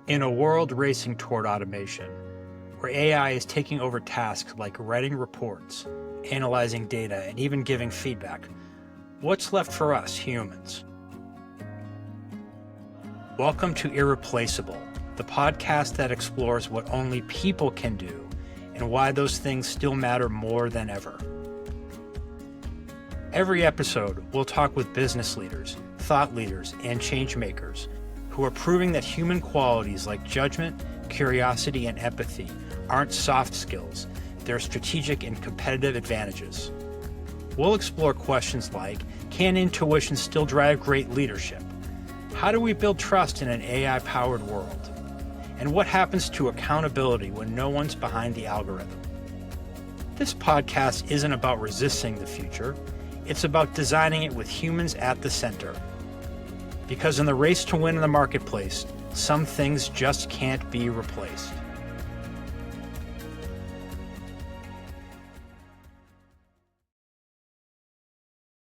In a world racing toward automation, where AI is taking over tasks like writing reports, analyzing data, and even giving feedback, what's left for us humans? Welcome to Irreplaceable, the podcast that explores what only people can do and why those things still matter more than ever. Every episode, we'll talk with business leaders, thought leaders, and change makers who are proving that human qualities like judgment, curiosity, and empathy aren't soft skills, they're strategic and competitive advantages. We'll explore questions like, can intuition still drive great leadership? How do we build trust in an AI-powered world? And what happens to accountability when no one's behind the algorithm? This podcast isn't about resisting the future. It's about designing it with humans at the center. Because in the race to win in the marketplace, some things just can't be replaced.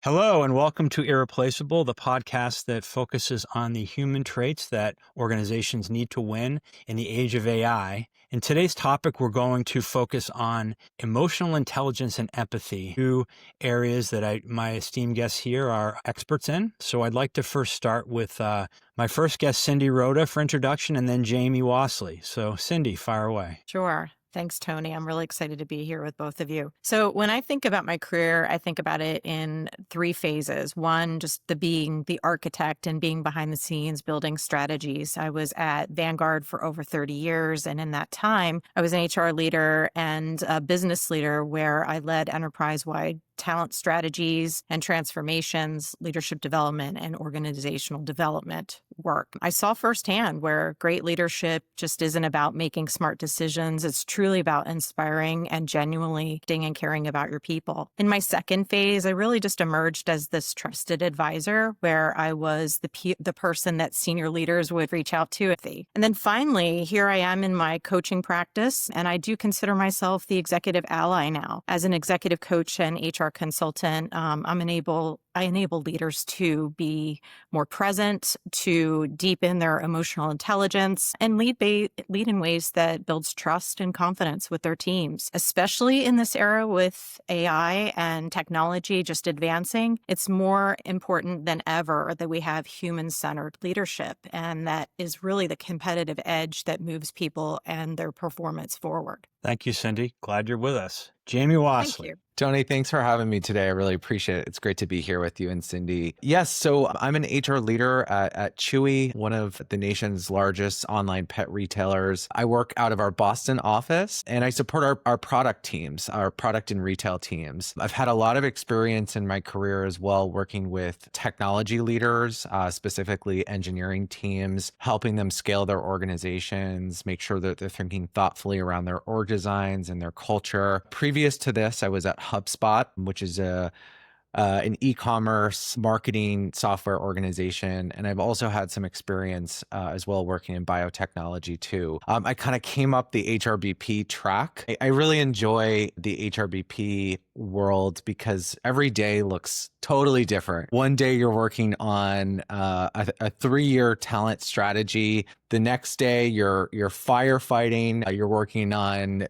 Hello, and welcome to Irreplaceable, the podcast that focuses on the human traits that organizations need to win in the age of AI. In today's topic, we're going to focus on emotional intelligence and empathy, two areas that my esteemed guests here are experts in. So I'd like to first start with my first guest, Cindy Rota, for introduction, and then Jamie Wasley. So Cindy, fire away. Sure. Thanks, Tony. I'm really excited to be here with both of you. So when I think about my career, I think about it in three phases. One, just being the architect and being behind the scenes, building strategies. I was at Vanguard for over 30 years. And in that time, I was an HR leader and a business leader where I led enterprise-wide talent strategies and transformations, leadership development, and organizational development work. I saw firsthand where great leadership just isn't about making smart decisions. It's truly about inspiring and genuinely and caring about your people. In my second phase, I really just emerged as this trusted advisor where I was the person that senior leaders would reach out to. And then finally, here I am in my coaching practice, and I do consider myself the executive ally now. As an executive coach and HR consultant, I enable leaders to be more present, to deepen their emotional intelligence, and lead in ways that builds trust and confidence with their teams. Especially in this era with AI and technology just advancing, it's more important than ever that we have human-centered leadership, and that is really the competitive edge that moves people and their performance forward. Thank you, Cindy. Glad you're with us. Jamie Wasley. Thank you. Tony, thanks for having me today. I really appreciate it. It's great to be here with you and Cindy. Yes, so I'm an HR leader at Chewy, one of the nation's largest online pet retailers. I work out of our Boston office, and I support our product teams, our product and retail teams. I've had a lot of experience in my career as well, working with technology leaders, specifically engineering teams, helping them scale their organizations, make sure that they're thinking thoughtfully around their org designs and their culture. Previous to this, I was at HubSpot, which is an e-commerce marketing software organization. And I've also had some experience as well working in biotechnology too. I kind of came up the HRBP track. I really enjoy the HRBP world because every day looks totally different. One day you're working on a 3-year talent strategy. The next day you're firefighting. You're working on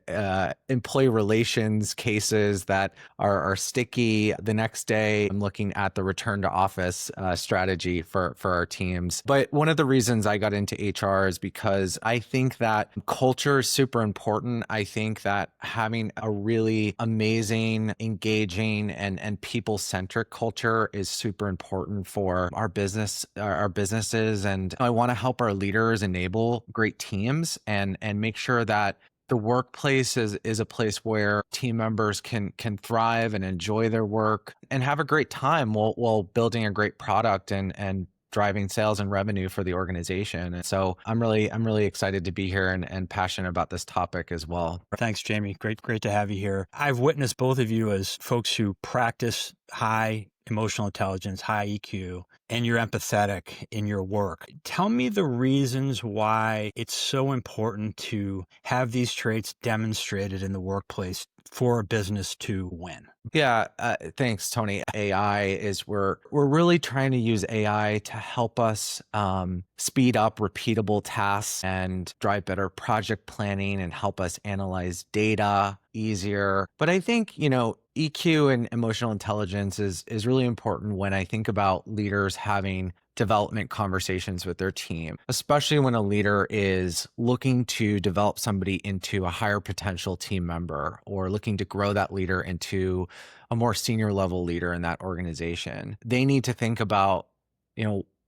employee relations cases that are sticky. The next day I'm looking at the return to office strategy for our teams. But one of the reasons I got into HR is because I think that culture is super important. I think that having a really amazing, engaging, and people-centric culture is super important for our businesses. And I want to help our leaders enable great teams and make sure that the workplace is a place where team members can thrive and enjoy their work and have a great time while building a great product and driving sales and revenue for the organization. And so I'm really excited to be here and passionate about this topic as well. Thanks, Jamie. Great to have you here. I've witnessed both of you as folks who practice high emotional intelligence, high EQ, and you're empathetic in your work. Tell me the reasons why it's so important to have these traits demonstrated in the workplace for a business to win? Yeah, thanks, Tony. AI is we're really trying to use AI to help us speed up repeatable tasks and drive better project planning and help us analyze data easier. But I think, EQ and emotional intelligence is really important when I think about leaders having development conversations with their team, especially when a leader is looking to develop somebody into a higher potential team member or looking to grow that leader into a more senior level leader in that organization. They need to think about,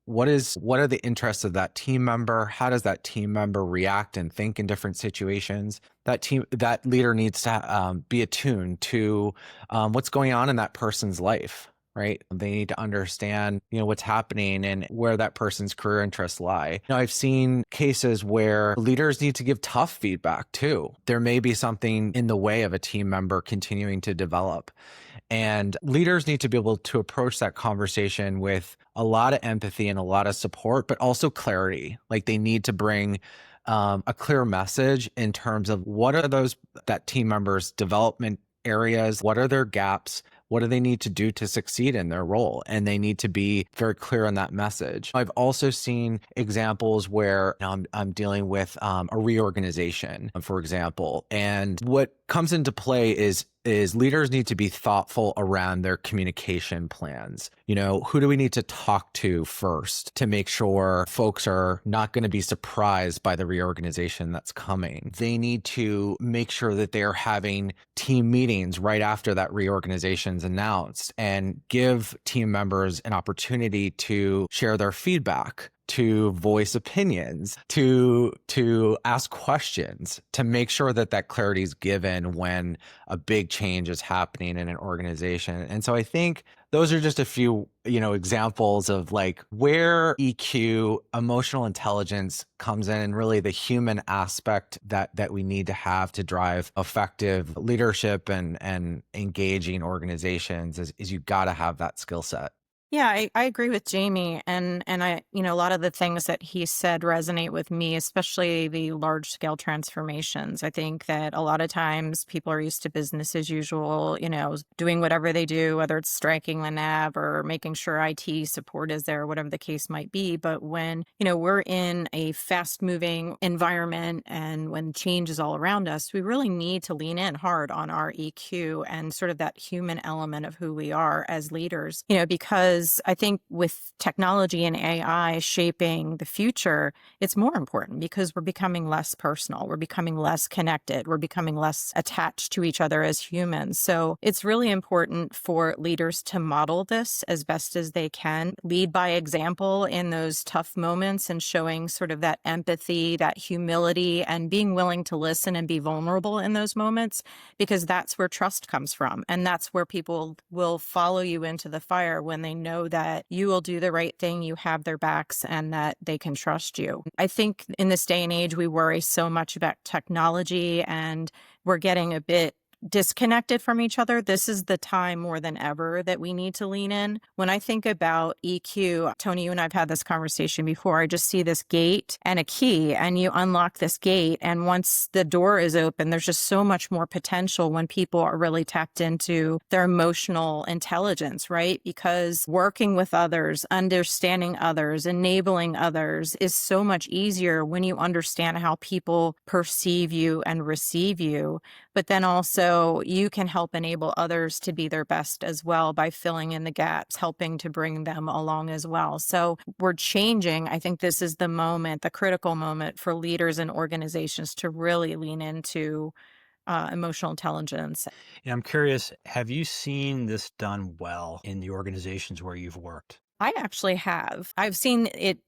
what are the interests of that team member? How does that team member react and think in different situations? That leader needs to be attuned to what's going on in that person's life. Right? They need to understand, what's happening and where that person's career interests lie. I've seen cases where leaders need to give tough feedback too. There may be something in the way of a team member continuing to develop. And leaders need to be able to approach that conversation with a lot of empathy and a lot of support, but also clarity. Like they need to bring a clear message in terms of what are that team members' development areas, what are their gaps, what do they need to do to succeed in their role? And they need to be very clear on that message. I've also seen examples where I'm dealing with a reorganization, for example. And what comes into play is leaders need to be thoughtful around their communication plans. Who do we need to talk to first to make sure folks are not going to be surprised by the reorganization that's coming? They need to make sure that they're having team meetings right after that reorganization's announced and give team members an opportunity to share their feedback, to voice opinions, to ask questions, to make sure that clarity is given when a big change is happening in an organization. And so I think those are just a few, examples of like where EQ, emotional intelligence comes in and really the human aspect that we need to have to drive effective leadership and engaging organizations is you got to have that skill set. Yeah, I agree with Jamie. And I, a lot of the things that he said resonate with me, especially the large scale transformations. I think that a lot of times people are used to business as usual, doing whatever they do, whether it's striking the nav or making sure IT support is there, whatever the case might be. But when, we're in a fast moving environment and when change is all around us, we really need to lean in hard on our EQ and sort of that human element of who we are as leaders, because I think with technology and AI shaping the future, it's more important because we're becoming less personal. We're becoming less connected. We're becoming less attached to each other as humans. So it's really important for leaders to model this as best as they can, lead by example in those tough moments and showing sort of that empathy, that humility, and being willing to listen and be vulnerable in those moments, because that's where trust comes from. And that's where people will follow you into the fire when they know that you will do the right thing, you have their backs, and that they can trust you. I think in this day and age, we worry so much about technology and we're getting a bit disconnected from each other. This is the time more than ever that we need to lean in. When I think about EQ, Tony, you and I've had this conversation before. I just see this gate and a key, and you unlock this gate. And once the door is open, there's just so much more potential when people are really tapped into their emotional intelligence, right? Because working with others, understanding others, enabling others is so much easier when you understand how people perceive you and receive you. But then also you can help enable others to be their best as well by filling in the gaps, helping to bring them along as well. So we're changing. I think this is the moment, the critical moment for leaders and organizations to really lean into emotional intelligence. And I'm curious, have you seen this done well in the organizations where you've worked? I actually have. I've seen it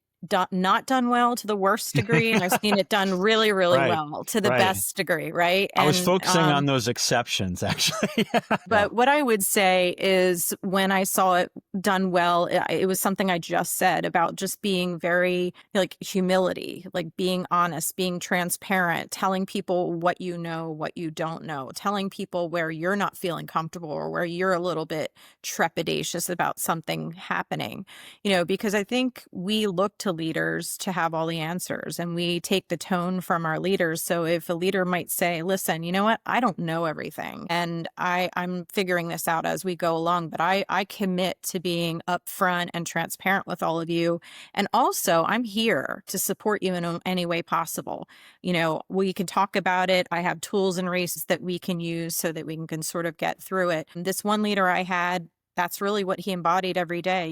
not done well to the worst degree, and I've seen it done really, really Right, well to the right. best degree, right? I was And focusing on those exceptions, actually. but what I would say is when I saw it done well, it was something I just said about just being very like humility, like being honest, being transparent, telling people what you know, what you don't know, telling people where you're not feeling comfortable or where you're a little bit trepidatious about something happening, because I think we look to to leaders to have all the answers, and we take the tone from our leaders. So if a leader might say, listen, you know what, I don't know everything, and I'm figuring this out as we go along, but I commit to being upfront and transparent with all of you. And also, I'm here to support you in any way possible. We can talk about it. I have tools and resources that we can use so that we can sort of get through it. This one leader I had, that's really what he embodied every day.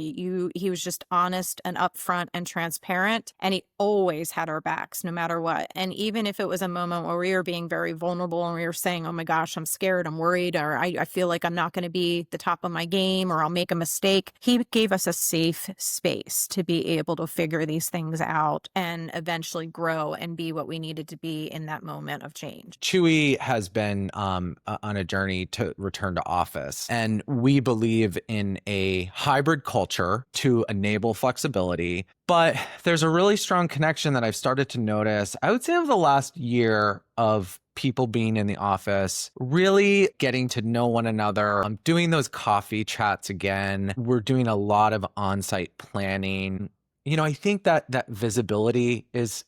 He was just honest and upfront and transparent, and he always had our backs no matter what. And even if it was a moment where we were being very vulnerable and we were saying, oh my gosh, I'm scared, I'm worried, or I feel like I'm not going to be the top of my game, or I'll make a mistake, he gave us a safe space to be able to figure these things out and eventually grow and be what we needed to be in that moment of change. Chewy has been on a journey to return to office, and we believe in a hybrid culture to enable flexibility. But there's a really strong connection that I've started to notice, I would say, over the last year of people being in the office, really getting to know one another, doing those coffee chats again. We're doing a lot of on-site planning. I think that visibility is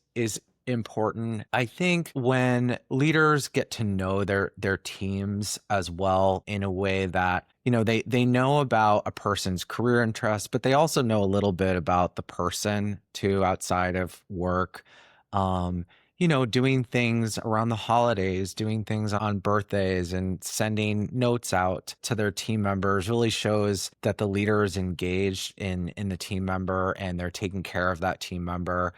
important. I think when leaders get to know their teams as well, in a way that they know about a person's career interests, but they also know a little bit about the person too outside of work. Doing things around the holidays, doing things on birthdays, and sending notes out to their team members really shows that the leader is engaged in the team member and they're taking care of that team member.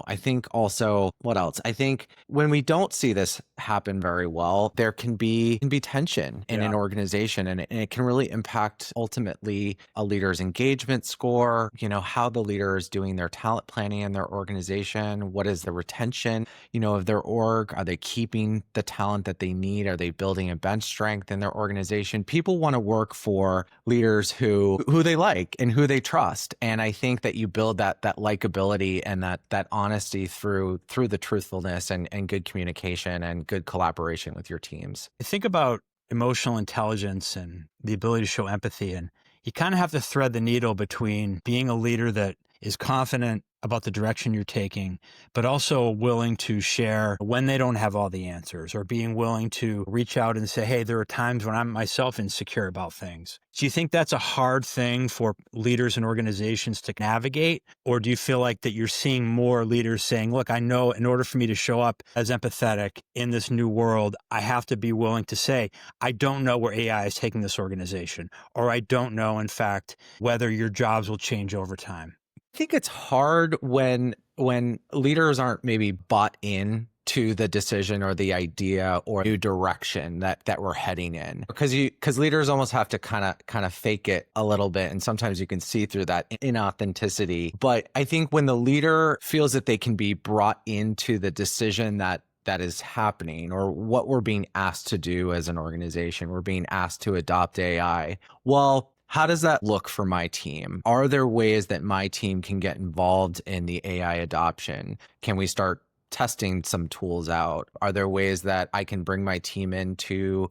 I think also, what else? I think when we don't see this happen very well, there can be tension in an organization, and it can really impact ultimately a leader's engagement score, how the leader is doing their talent planning in their organization, what is the retention of their org? Are they keeping the talent that they need? Are they building a bench strength in their organization? People want to work for leaders who they like and who they trust. And I think that you build that likability and that honesty through the truthfulness and good communication and good collaboration with your teams. I think about emotional intelligence and the ability to show empathy, and you kind of have to thread the needle between being a leader that is confident about the direction you're taking, but also willing to share when they don't have all the answers, or being willing to reach out and say, hey, there are times when I'm myself insecure about things. Do you think that's a hard thing for leaders and organizations to navigate? Or do you feel like that you're seeing more leaders saying, look, I know in order for me to show up as empathetic in this new world, I have to be willing to say, I don't know where AI is taking this organization, or I don't know, in fact, whether your jobs will change over time? I think it's hard when leaders aren't maybe bought in to the decision or the idea or new direction that we're heading in, because leaders almost have to kind of fake it a little bit, and sometimes you can see through that inauthenticity. But I think when the leader feels that they can be brought into the decision that is happening, or what we're being asked to do as an organization, we're being asked to adopt AI. Well, how does that look for my team? Are there ways that my team can get involved in the AI adoption? Can we start testing some tools out? Are there ways that I can bring my team in to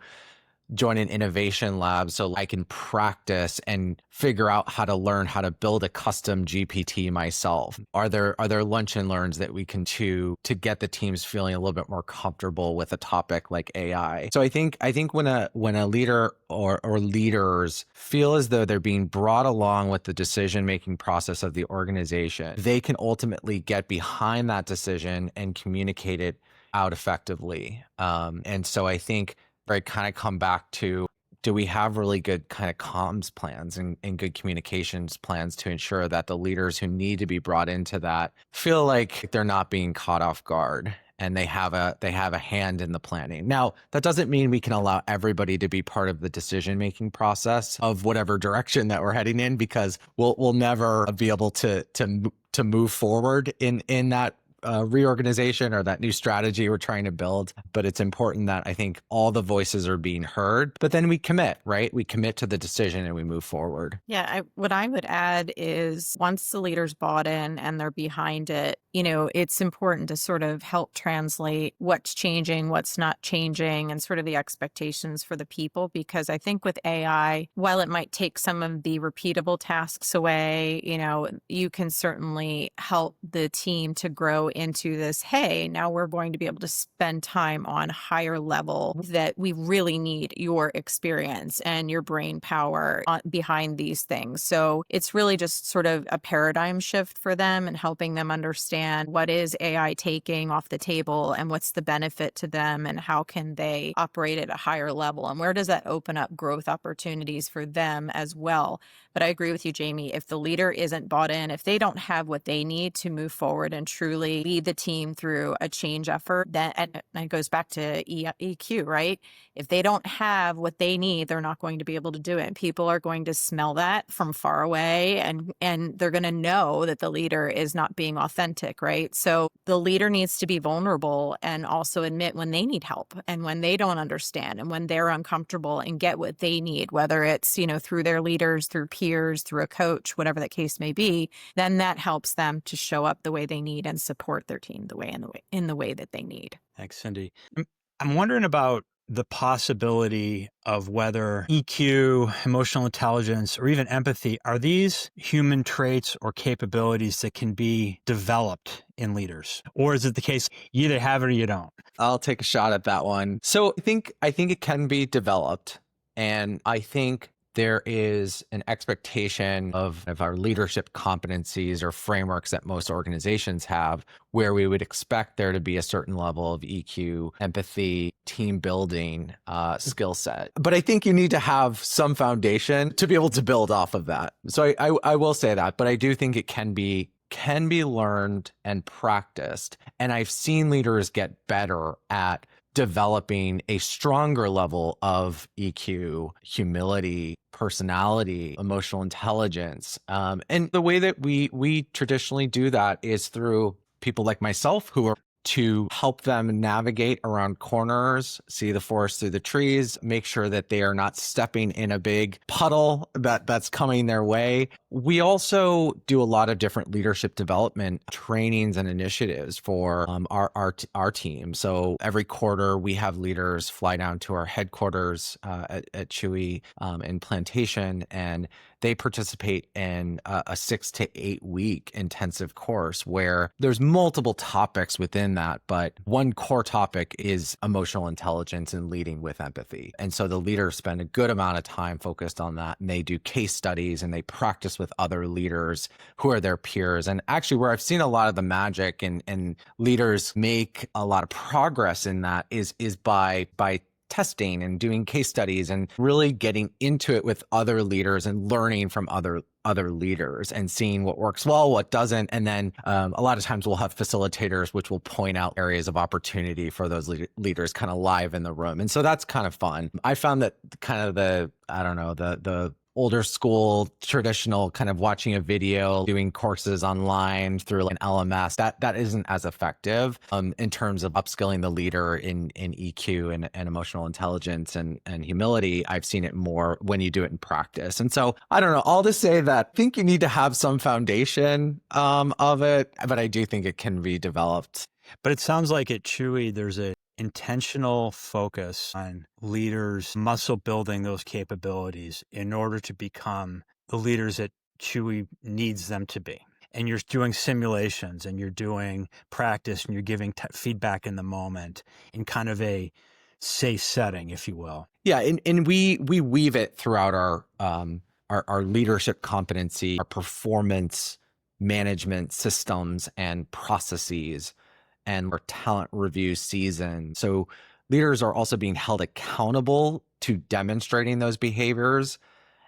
join an innovation lab so I can practice and figure out how to learn how to build a custom GPT myself? Are there lunch and learns that we can do to get the teams feeling a little bit more comfortable with a topic like AI? So I think when a leader or leaders feel as though they're being brought along with the decision-making process of the organization, they can ultimately get behind that decision and communicate it out effectively. And so I think I kind of come back to, do we have really good kind of comms plans and good communications plans to ensure that the leaders who need to be brought into that feel like they're not being caught off guard and they have a hand in the planning? Now, that doesn't mean we can allow everybody to be part of the decision-making process of whatever direction that we're heading in, because we'll never be able to move forward in that reorganization or that new strategy we're trying to build. But it's important that I think all the voices are being heard, but then we commit, right? We commit to the decision and we move forward. Yeah, what I would add is once the leaders bought in and they're behind it, it's important to sort of help translate what's changing, what's not changing, and sort of the expectations for the people. Because I think with AI, while it might take some of the repeatable tasks away, you can certainly help the team to grow into this, hey, now we're going to be able to spend time on higher level that we really need your experience and your brain power behind these things. So it's really just sort of a paradigm shift for them and helping them understand what is AI taking off the table and what's the benefit to them and how can they operate at a higher level and where does that open up growth opportunities for them as well. But I agree with you, Jamie. If the leader isn't bought in, if they don't have what they need to move forward and truly lead the team through a change effort, then and it goes back to EQ, right? If they don't have what they need, they're not going to be able to do it. People are going to smell that from far away and they're going to know that the leader is not being authentic, right? So the leader needs to be vulnerable and also admit when they need help and when they don't understand and when they're uncomfortable and get what they need, whether it's, through their leaders, through peers, through a coach, whatever that case may be, then that helps them to show up the way they need and support their team in the way that they need. Thanks, Cindy. I'm wondering about the possibility of whether EQ, emotional intelligence, or even empathy, are these human traits or capabilities that can be developed in leaders? Or is it the case you either have it or you don't? I'll take a shot at that one. So I think it can be developed. And I think there is an expectation of our leadership competencies or frameworks that most organizations have, where we would expect there to be a certain level of EQ, empathy, team building, skill set. But I think you need to have some foundation to be able to build off of that. So I will say that, but I do think it can be learned and practiced. And I've seen leaders get better at developing a stronger level of EQ, humility, personality, emotional intelligence. And the way that we traditionally do that is through people like myself who are to help them navigate around corners, see the forest through the trees, make sure that they are not stepping in a big puddle that's coming their way. We also do a lot of different leadership development trainings and initiatives for our team. So every quarter we have leaders fly down to our headquarters at Chewy in Plantation, and they participate in a 6 to 8 week intensive course where there's multiple topics within that, but one core topic is emotional intelligence and leading with empathy. And so the leaders spend a good amount of time focused on that, and they do case studies and they practice with other leaders who are their peers. And actually where I've seen a lot of the magic and leaders make a lot of progress in that is by testing and doing case studies and really getting into it with other leaders and learning from other leaders and seeing what works well, what doesn't. And then a lot of times we'll have facilitators which will point out areas of opportunity for those leaders kind of live in the room. And so that's kind of fun. I found that kind of the older school, traditional kind of watching a video, doing courses online through like an LMS, that isn't as effective in terms of upskilling the leader in EQ and emotional intelligence and humility. I've seen it more when you do it in practice. And so I don't know, all to say that I think you need to have some foundation of it, but I do think it can be developed. But it sounds like at Chewy, there's a intentional focus on leaders muscle building those capabilities in order to become the leaders that Chewy needs them to be. And you're doing simulations and you're doing practice and you're giving feedback in the moment in kind of a safe setting, if you will. Yeah, and we weave it throughout our leadership competency, our performance management systems and processes, and our talent review season. So leaders are also being held accountable to demonstrating those behaviors,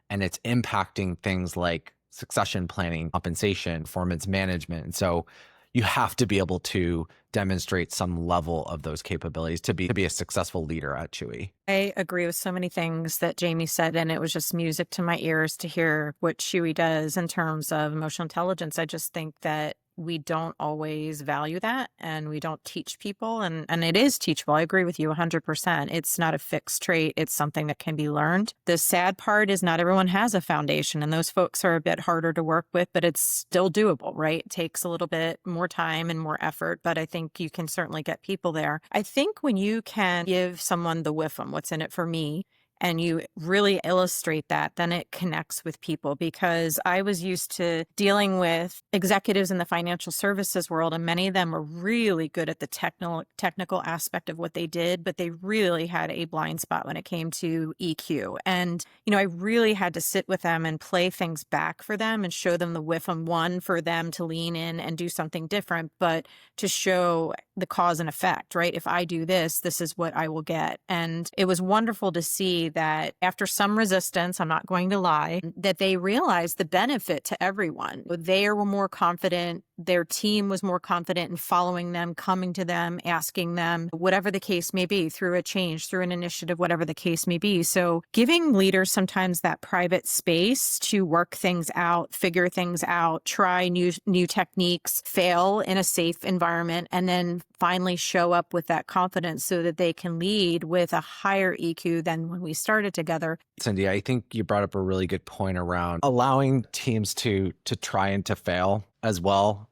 and it's impacting things like succession planning, compensation, performance management. And so you have to be able to demonstrate some level of those capabilities to be a successful leader at Chewy. I agree with so many things that Jamie said, and it was just music to my ears to hear what Chewy does in terms of emotional intelligence. I just think that we don't always value that, and we don't teach people. And it is teachable. I agree with you 100%. It's not a fixed trait. It's something that can be learned. The sad part is not everyone has a foundation, and those folks are a bit harder to work with, but it's still doable, right? It takes a little bit more time and more effort, but I think you can certainly get people there. I think when you can give someone the WIFM, what's in it for me, and you really illustrate that, then it connects with people. Because I was used to dealing with executives in the financial services world, and many of them were really good at the technical aspect of what they did, but they really had a blind spot when it came to EQ. And, I really had to sit with them and play things back for them and show them the WIFM, one, for them to lean in and do something different, but to show the cause and effect, right? If I do this, this is what I will get. And it was wonderful to see that after some resistance, I'm not going to lie, that they realized the benefit to everyone. They were more confident. Their team was more confident in following them, coming to them, asking them, whatever the case may be, through a change, through an initiative, whatever the case may be. So giving leaders sometimes that private space to work things out, figure things out, try new techniques, fail in a safe environment, and then finally show up with that confidence so that they can lead with a higher EQ than when we started together. Cindy, I think you brought up a really good point around allowing teams to try and to fail as well.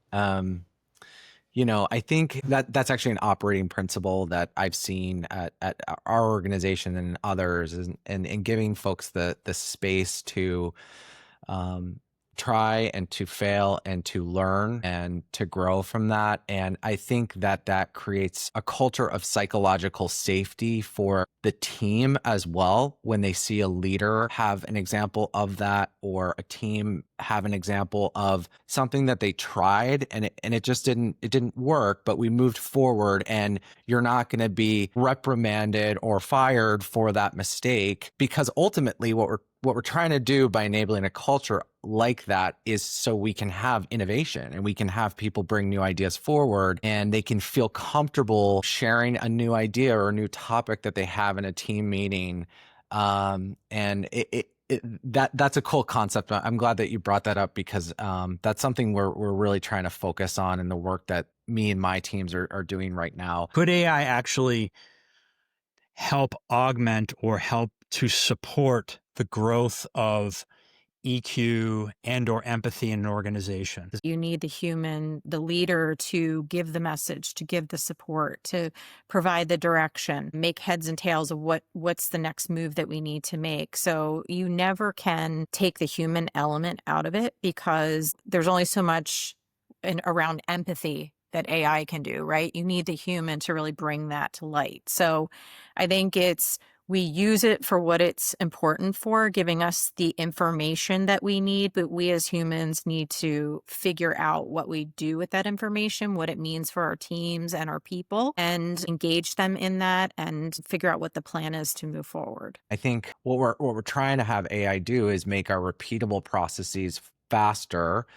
I think that's actually an operating principle that I've seen at our organization and others, and giving folks the space to try and to fail and to learn and to grow from that. And I think that creates a culture of psychological safety for the team as well, when they see a leader have an example of that, or a team have an example of something that they tried and it just didn't work, but we moved forward, and you're not going to be reprimanded or fired for that mistake, because ultimately what we're trying to do by enabling a culture like that is so we can have innovation and we can have people bring new ideas forward, and they can feel comfortable sharing a new idea or a new topic that they have in a team meeting. And that's a cool concept. I'm glad that you brought that up, because that's something we're really trying to focus on in the work that me and my teams are doing right now. Could AI actually help augment or help to support the growth of EQ and or empathy in an organization? You need the human, the leader, to give the message, to give the support, to provide the direction, make heads and tails of what's the next move that we need to make. So you never can take the human element out of it, because there's only so much around empathy that AI can do, right? You need the human to really bring that to light. So I think we use it for what it's important for, giving us the information that we need, but we as humans need to figure out what we do with that information, what it means for our teams and our people, and engage them in that and figure out what the plan is to move forward. I think what we're trying to have AI do is make our repeatable processes faster,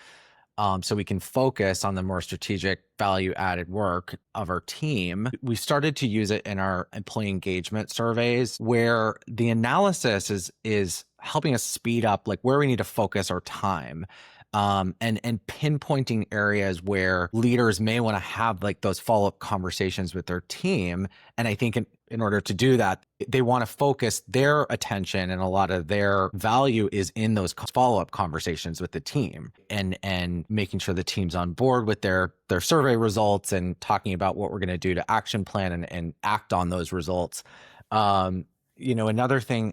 so we can focus on the more strategic value-added work of our team. We started to use it in our employee engagement surveys, where the analysis is helping us speed up like where we need to focus our time. And pinpointing areas where leaders may want to have like those follow-up conversations with their team. And I think in order to do that, they want to focus their attention, and a lot of their value is in those follow-up conversations with the team, and making sure the team's on board with their survey results, and talking about what we're going to do to action plan and act on those results. Another thing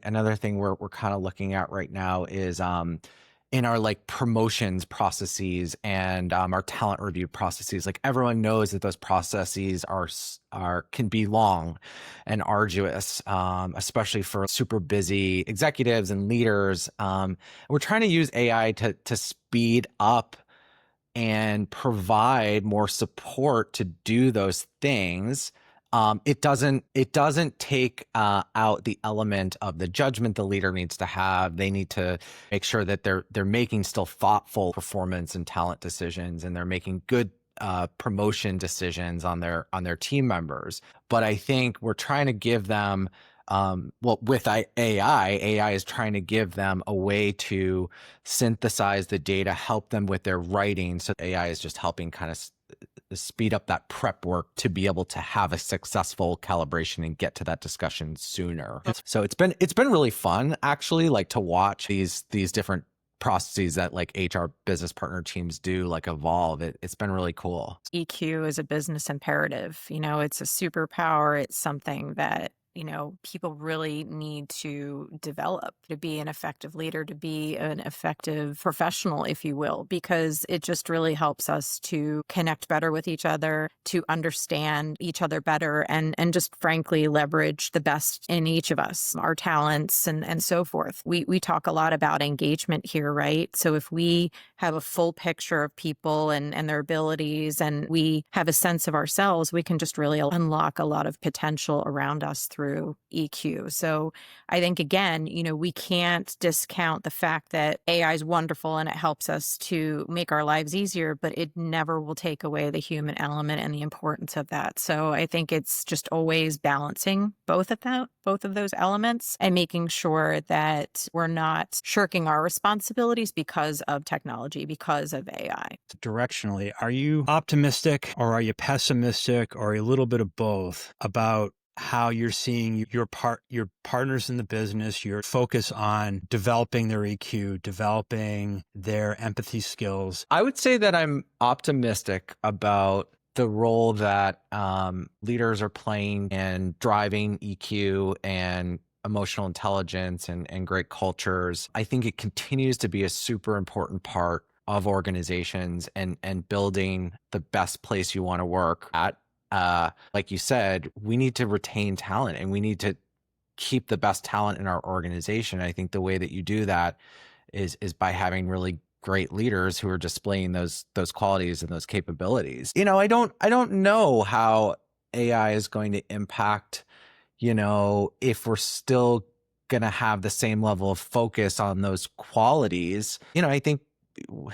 we're kind of looking at right now is in our like promotions processes and our talent review processes. Like, everyone knows that those processes can be long and arduous, especially for super busy executives and leaders. We're trying to use AI to speed up and provide more support to do those things. It doesn't take out the element of the judgment the leader needs to have. They need to make sure that they're making still thoughtful performance and talent decisions, and they're making good promotion decisions on their team members. But I think we're trying to give them with AI is trying to give them a way to synthesize the data, help them with their writing. So AI is just helping kind of speed up that prep work to be able to have a successful calibration and get to that discussion sooner. So it's been really fun, actually, like to watch these different processes that like HR business partner teams do like evolve. It's been really cool. EQ is a business imperative. It's a superpower. It's something that people really need to develop to be an effective leader, to be an effective professional, if you will, because it just really helps us to connect better with each other, to understand each other better, and just frankly leverage the best in each of us, our talents and so forth. We talk a lot about engagement here, right? So if we have a full picture of people and their abilities, and we have a sense of ourselves, we can just really unlock a lot of potential around us through EQ. So I think, again, we can't discount the fact that AI is wonderful and it helps us to make our lives easier, but it never will take away the human element and the importance of that. So I think it's just always balancing both of those elements and making sure that we're not shirking our responsibilities because of technology, because of AI. Directionally, are you optimistic or are you pessimistic or a little bit of both about how you're seeing your partners in the business, your focus on developing their EQ, developing their empathy skills? I would say that I'm optimistic about the role that leaders are playing in driving EQ and emotional intelligence and great cultures. I think it continues to be a super important part of organizations and building the best place you want to work at. Like you said, we need to retain talent and we need to keep the best talent in our organization. I think the way that you do that is by having really great leaders who are displaying those qualities and those capabilities. I don't know how AI is going to impact, if we're still going to have the same level of focus on those qualities. I think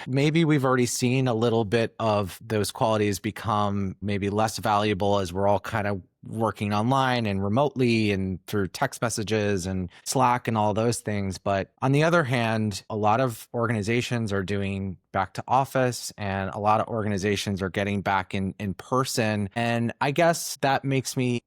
maybe we've already seen a little bit of those qualities become maybe less valuable as we're all kind of working online and remotely and through text messages and Slack and all those things. But on the other hand, a lot of organizations are doing back to office and a lot of organizations are getting back in person. And I guess that makes me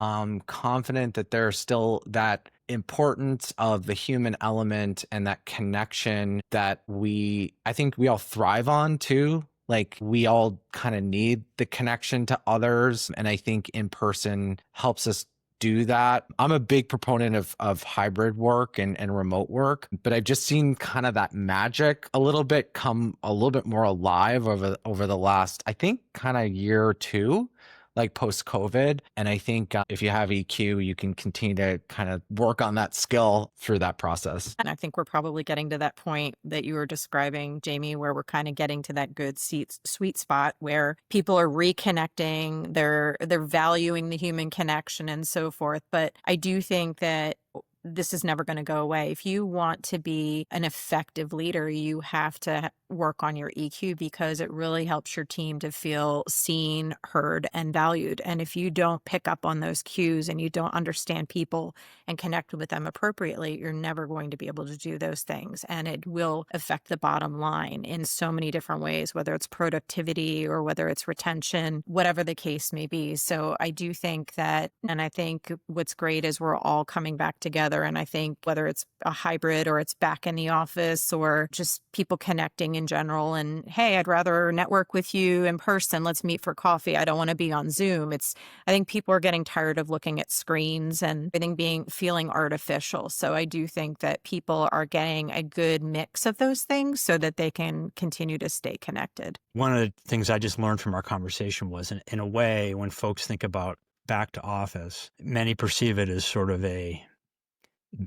confident that there's still that importance of the human element and that connection that I think we all thrive on too. Like we all kind of need the connection to others. And I think in person helps us do that. I'm a big proponent of hybrid work and remote work, but I've just seen kind of that magic a little bit come a little bit more alive over the last, I think, kind of year or two, like post-COVID. And I think if you have EQ, you can continue to kind of work on that skill through that process. And I think we're probably getting to that point that you were describing, Jamie, where we're kind of getting to that good sweet spot where people are reconnecting, they're valuing the human connection and so forth. But I do think that this is never going to go away. If you want to be an effective leader, you have to work on your EQ because it really helps your team to feel seen, heard, and valued. And if you don't pick up on those cues and you don't understand people and connect with them appropriately, you're never going to be able to do those things. And it will affect the bottom line in so many different ways, whether it's productivity or whether it's retention, whatever the case may be. So I do think that, and I think what's great is we're all coming back together. And I think whether it's a hybrid or it's back in the office or just people connecting in general and, hey, I'd rather network with you in person. Let's meet for coffee. I don't want to be on Zoom. I think people are getting tired of looking at screens and everything feeling artificial. So I do think that people are getting a good mix of those things so that they can continue to stay connected. One of the things I just learned from our conversation was, in a way, when folks think about back to office, many perceive it as sort of a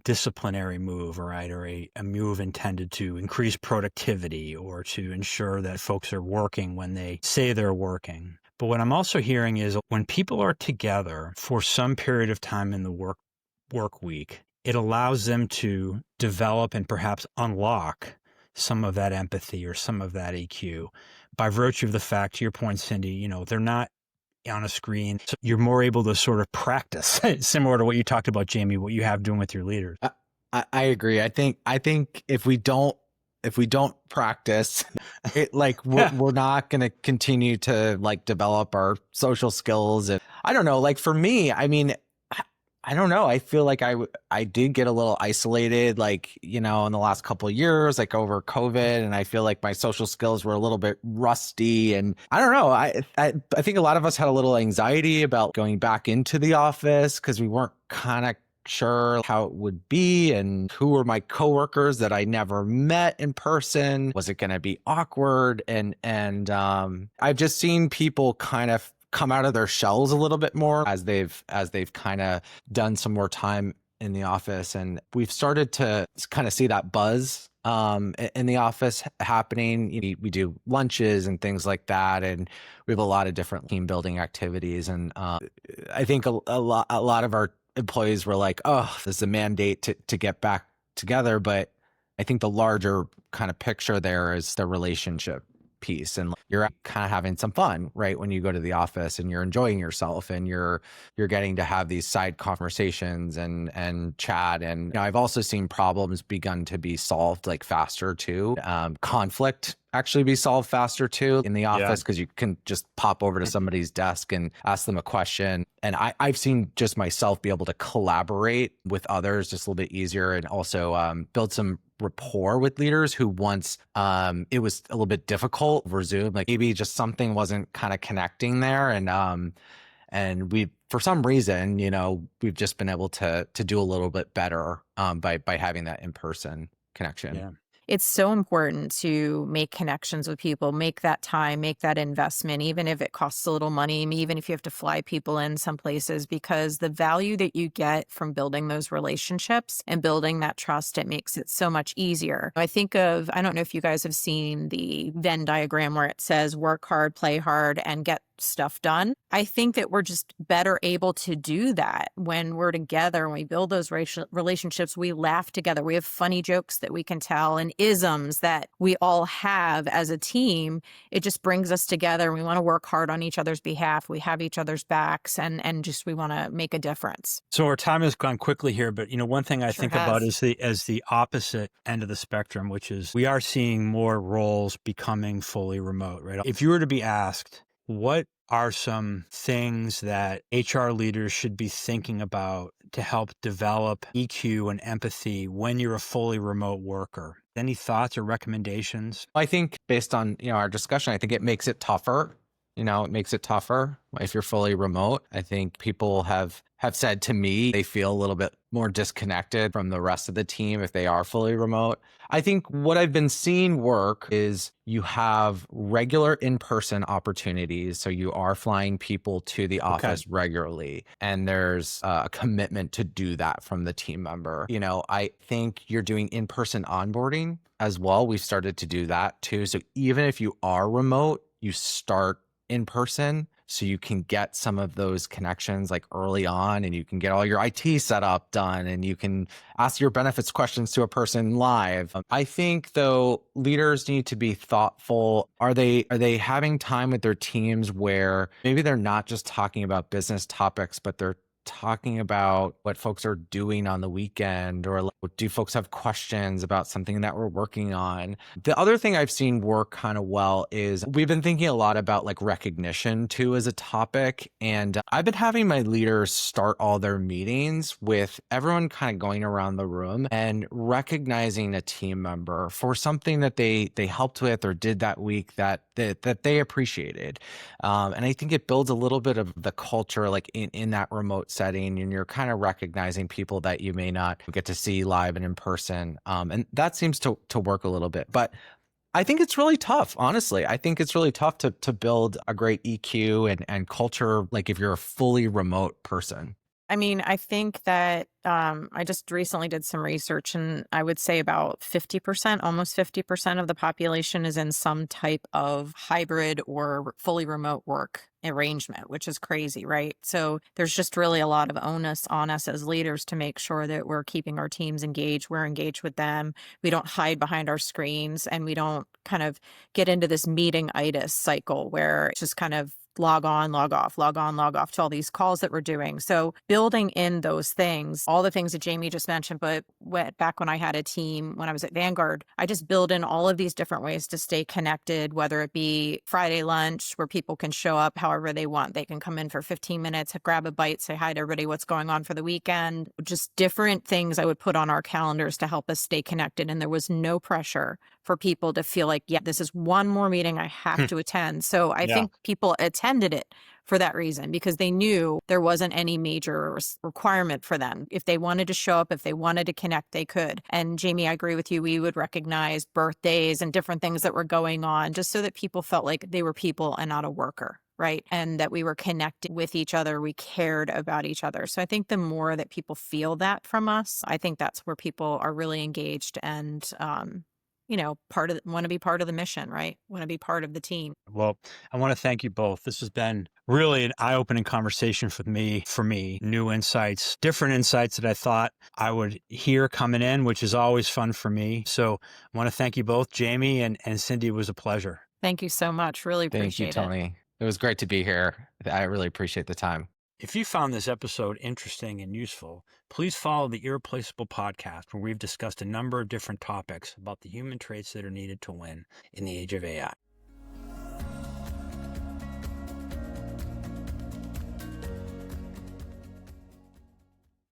disciplinary move, right, or a move intended to increase productivity or to ensure that folks are working when they say they're working. But what I'm also hearing is when people are together for some period of time in the work week, it allows them to develop and perhaps unlock some of that empathy or some of that EQ by virtue of the fact, to your point, Cindy, they're not on a screen. So you're more able to sort of practice, similar to what you talked about, Jamie, what you have doing with your leaders. I agree. I think if we don't practice it, like we're not going to continue to like develop our social skills. And I don't know, like for me, I mean, I don't know. I feel like I did get a little isolated, like, in the last couple of years, like over COVID. And I feel like my social skills were a little bit rusty. And I don't know. I think a lot of us had a little anxiety about going back into the office because we weren't kind of sure how it would be and who were my coworkers that I never met in person. Was it going to be awkward? And I've just seen people kind of come out of their shells a little bit more as they've kind of done some more time in the office, and we've started to kind of see that buzz in the office happening. We do lunches and things like that, and we have a lot of different team building activities. And I think a lot of our employees were like, "Oh, there's a mandate to get back together," but I think the larger kind of picture there is the relationship piece, and you're kind of having some fun, right, when you go to the office and you're enjoying yourself and you're getting to have these side conversations and chat. And I've also seen problems begun to be solved like faster too. Conflict actually be solved faster too in the office because you can just pop over to somebody's desk and ask them a question. And I've seen just myself be able to collaborate with others just a little bit easier, and also build some rapport with leaders who once it was a little bit difficult over Zoom, like maybe just something wasn't kind of connecting there. And we, for some reason, we've just been able to do a little bit better by having that in-person connection. Yeah. It's so important to make connections with people, make that time, make that investment, even if it costs a little money, even if you have to fly people in some places, because the value that you get from building those relationships and building that trust, it makes it so much easier. I don't know if you guys have seen the Venn diagram where it says work hard, play hard, and get stuff done. I think that we're just better able to do that when we're together and we build those relationships. We laugh together. We have funny jokes that we can tell and isms that we all have as a team. It just brings us together. We want to work hard on each other's behalf. We have each other's backs, and just we want to make a difference. So our time has gone quickly here, but one thing I think about has. is as the opposite end of the spectrum, which is we are seeing more roles becoming fully remote, right? If you were to be asked, what are some things that HR leaders should be thinking about to help develop EQ and empathy when you're a fully remote worker? Any thoughts or recommendations? I think based on our discussion, I think it makes it tougher. It makes it tougher if you're fully remote. I think people have said to me they feel a little bit more disconnected from the rest of the team if they are fully remote. I think what I've been seeing work is you have regular in-person opportunities. So you are flying people to the office regularly, and there's a commitment to do that from the team member. I think you're doing in-person onboarding as well. We've started to do that too. So even if you are remote, you start in person so you can get some of those connections like early on, and you can get all your IT setup done, and you can ask your benefits questions to a person live. I think though leaders need to be thoughtful. Are they having time with their teams where maybe they're not just talking about business topics, but they're talking about what folks are doing on the weekend, or like, do folks have questions about something that we're working on? The other thing I've seen work kind of well is we've been thinking a lot about like recognition too as a topic. And I've been having my leaders start all their meetings with everyone kind of going around the room and recognizing a team member for something that they helped with or did that week that they appreciated. And I think it builds a little bit of the culture like in that remote setting, and you're kind of recognizing people that you may not get to see live and in person. And that seems to work a little bit. But I think it's really tough, honestly. I think it's really tough to build a great EQ and culture, like if you're a fully remote person. I mean, I think that I just recently did some research, and I would say about 50%, almost 50% of the population is in some type of hybrid or fully remote work arrangement, which is crazy, right? So there's just really a lot of onus on us as leaders to make sure that we're keeping our teams engaged. We're engaged with them. We don't hide behind our screens, and we don't kind of get into this meeting-itis cycle where it's just kind of log on, log off, log on, log off to all these calls that we're doing. So building in those things, all the things that Jamie just mentioned, but back when I had a team, when I was at Vanguard, I just build in all of these different ways to stay connected, whether it be Friday lunch where people can show up however they want. They can come in for 15 minutes, grab a bite, say hi to everybody, what's going on for the weekend, just different things I would put on our calendars to help us stay connected. And there was no pressure for people to feel like, yeah, this is one more meeting I have to attend. So I think people attended it for that reason, because they knew there wasn't any major requirement for them. If they wanted to show up, if they wanted to connect, they could. And Jamie, I agree with you. We would recognize birthdays and different things that were going on just so that people felt like they were people and not a worker. Right. And that we were connected with each other. We cared about each other. So I think the more that people feel that from us, I think that's where people are really engaged and, want to be part of the mission, right? Want to be part of the team. Well, I want to thank you both. This has been really an eye-opening conversation for me, new insights, different insights that I thought I would hear coming in, which is always fun for me. So I want to thank you both, Jamie and Cindy. It was a pleasure. Thank you so much. Really appreciate it. Thank you, Tony. It was great to be here. I really appreciate the time. If you found this episode interesting and useful, please follow the Irreplaceable podcast, where we've discussed a number of different topics about the human traits that are needed to win in the age of AI.